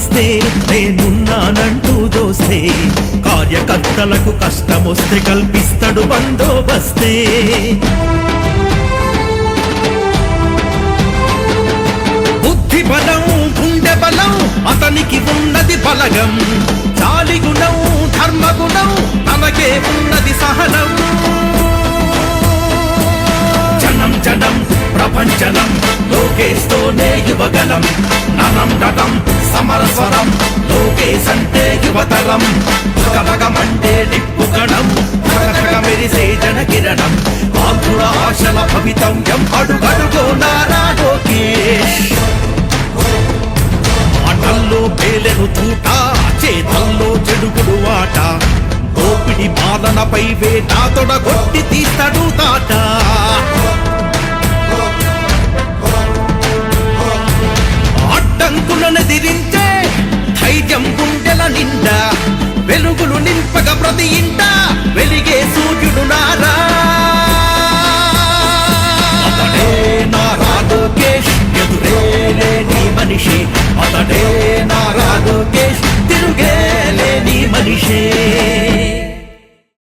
వస్తే నేనున్నానంటూ దోస్తే కార్యకర్తలకు కష్టమొస్తే కల్పిస్తాడు బందోబస్తే బుద్ధి బలం గుండె బలం అతనికి ఉన్నది బలగం చాలి గుణం ధర్మగుణం తనకే ఉన్నది సహనం జనం జనం ప్రపంచనం లోకేస్తోనే యువగలం ననం నటం సమరస్వరం లోకేశంటే యువతరం కనకమంటే నిప్పుకణం కనక మెరిసే జన కిరణం ఆంధ్రుల ఆశల భవితవ్యం అడుగడుగో నారా లోకేష్ మాటల్లో పేలెను తూట చేతల్లో చెడుగుడు ఆట దోపిడి పాలనపై వేట తొడగొట్టి తీస్తాడు తాట అడ్డంకులనెదిరించే ధైర్యం గుండెల నిండా వెలుగులు నింపగ ప్రతి ఇంట వెలిగే